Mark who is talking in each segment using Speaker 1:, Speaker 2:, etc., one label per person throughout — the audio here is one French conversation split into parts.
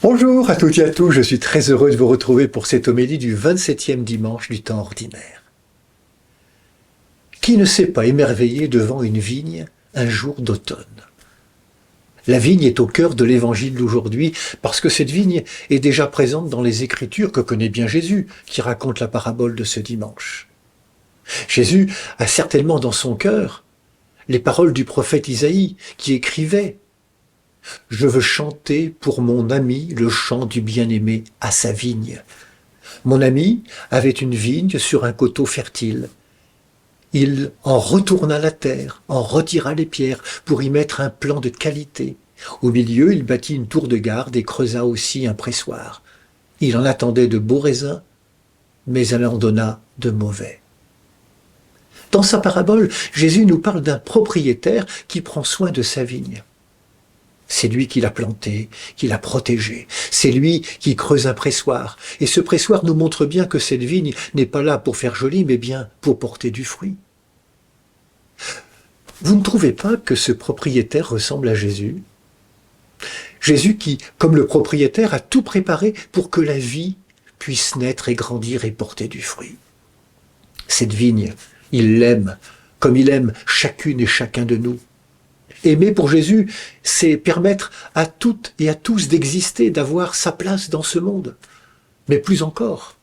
Speaker 1: Bonjour à toutes et à tous, je suis très heureux de vous retrouver pour cette homélie du 27e dimanche du temps ordinaire. Qui ne s'est pas émerveillé devant une vigne un jour d'automne? La vigne est au cœur de l'évangile d'aujourd'hui parce que cette vigne est déjà présente dans les Écritures que connaît bien Jésus, qui raconte la parabole de ce dimanche. Jésus a certainement dans son cœur les paroles du prophète Isaïe qui écrivait « Je veux chanter pour mon ami le chant du bien-aimé à sa vigne. Mon ami avait une vigne sur un coteau fertile. Il en retourna la terre, en retira les pierres pour y mettre un plan de qualité. Au milieu, il bâtit une tour de garde et creusa aussi un pressoir. Il en attendait de beaux raisins, mais elle en donna de mauvais. » Dans sa parabole, Jésus nous parle d'un propriétaire qui prend soin de sa vigne. C'est lui qui l'a plantée, qui l'a protégée. C'est lui qui creuse un pressoir. Et ce pressoir nous montre bien que cette vigne n'est pas là pour faire joli, mais bien pour porter du fruit. Vous ne trouvez pas que ce propriétaire ressemble à Jésus? Jésus qui, comme le propriétaire, a tout préparé pour que la vie puisse naître et grandir et porter du fruit. Cette vigne, il l'aime, comme il aime chacune et chacun de nous. Aimer pour Jésus, c'est permettre à toutes et à tous d'exister, d'avoir sa place dans ce monde. Mais plus encore,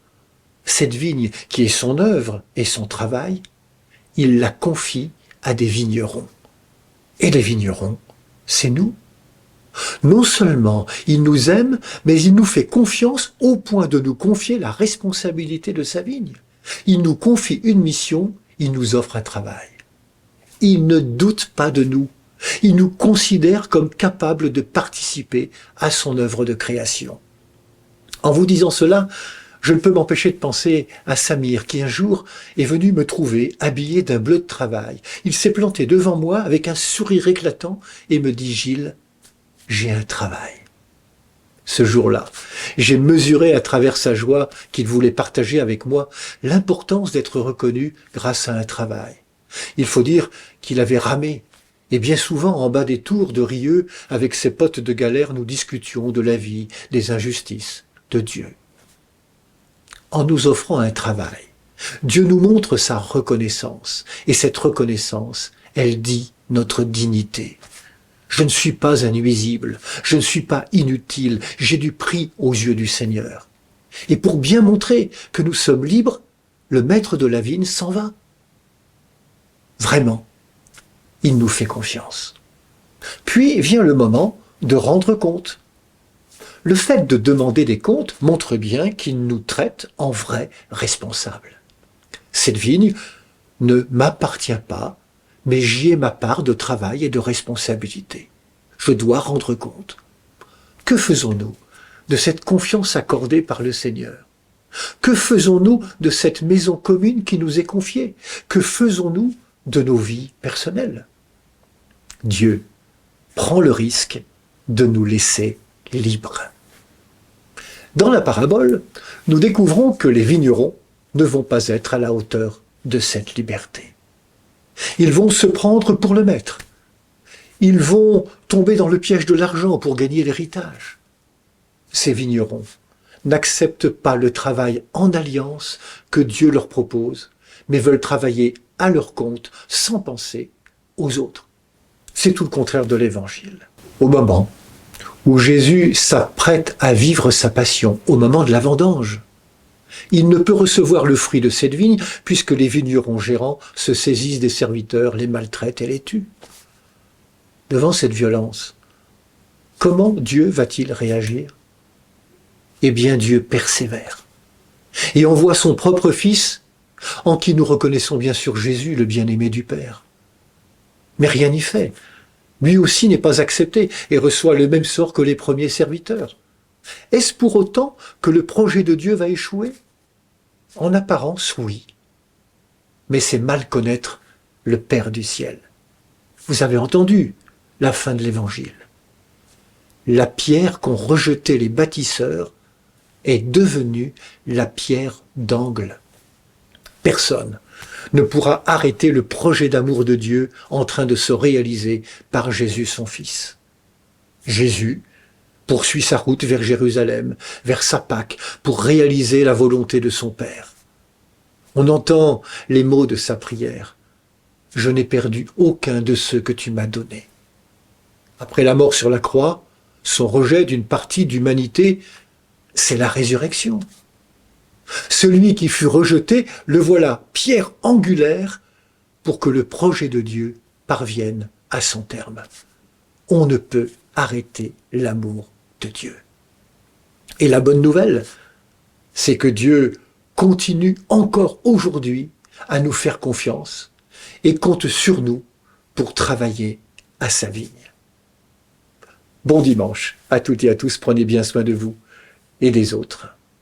Speaker 1: cette vigne qui est son œuvre et son travail, il la confie à des vignerons. Et les vignerons, c'est nous. Non seulement il nous aime, mais il nous fait confiance au point de nous confier la responsabilité de sa vigne. Il nous confie une mission, il nous offre un travail. Il ne doute pas de nous. Il nous considère comme capables de participer à son œuvre de création. En vous disant cela, je ne peux m'empêcher de penser à Samir qui un jour est venu me trouver habillé d'un bleu de travail. Il s'est planté devant moi avec un sourire éclatant et me dit « Gilles, j'ai un travail ». Ce jour-là, j'ai mesuré à travers sa joie qu'il voulait partager avec moi l'importance d'être reconnu grâce à un travail. Il faut dire qu'il avait ramé. Et bien souvent, en bas des tours de Rieux, avec ses potes de galère, nous discutions de la vie, des injustices, de Dieu. En nous offrant un travail, Dieu nous montre sa reconnaissance. Et cette reconnaissance, elle dit notre dignité. Je ne suis pas un nuisible, je ne suis pas inutile, j'ai du prix aux yeux du Seigneur. Et pour bien montrer que nous sommes libres, le maître de la vigne s'en va. Vraiment. Il nous fait confiance. Puis vient le moment de rendre compte. Le fait de demander des comptes montre bien qu'il nous traite en vrais responsables. Cette vigne ne m'appartient pas, mais j'y ai ma part de travail et de responsabilité. Je dois rendre compte. Que faisons-nous de cette confiance accordée par le Seigneur? Que faisons-nous de cette maison commune qui nous est confiée? Que faisons-nous de nos vies personnelles? Dieu prend le risque de nous laisser libres. Dans la parabole, nous découvrons que les vignerons ne vont pas être à la hauteur de cette liberté. Ils vont se prendre pour le maître. Ils vont tomber dans le piège de l'argent pour gagner l'héritage. Ces vignerons n'acceptent pas le travail en alliance que Dieu leur propose, mais veulent travailler à leur compte sans penser aux autres. C'est tout le contraire de l'Évangile. Au moment où Jésus s'apprête à vivre sa passion, au moment de la vendange, il ne peut recevoir le fruit de cette vigne puisque les vignerons gérants se saisissent des serviteurs, les maltraitent et les tuent. Devant cette violence, comment Dieu va-t-il réagir? Eh bien, Dieu persévère et envoie son propre Fils, en qui nous reconnaissons bien sûr Jésus, le bien-aimé du Père. Mais rien n'y fait. Lui aussi n'est pas accepté et reçoit le même sort que les premiers serviteurs. Est-ce pour autant que le projet de Dieu va échouer? En apparence, oui. Mais c'est mal connaître le Père du ciel. Vous avez entendu la fin de l'Évangile. La pierre qu'ont rejetée les bâtisseurs est devenue la pierre d'angle. Personne ne pourra arrêter le projet d'amour de Dieu en train de se réaliser par Jésus son Fils. Jésus poursuit sa route vers Jérusalem, vers sa Pâque, pour réaliser la volonté de son Père. On entend les mots de sa prière. « Je n'ai perdu aucun de ceux que tu m'as donnés. » Après la mort sur la croix, son rejet d'une partie d'humanité, c'est la résurrection. Celui qui fut rejeté, le voilà pierre angulaire pour que le projet de Dieu parvienne à son terme. On ne peut arrêter l'amour de Dieu. Et la bonne nouvelle, c'est que Dieu continue encore aujourd'hui à nous faire confiance et compte sur nous pour travailler à sa vigne. Bon dimanche à toutes et à tous, prenez bien soin de vous et des autres.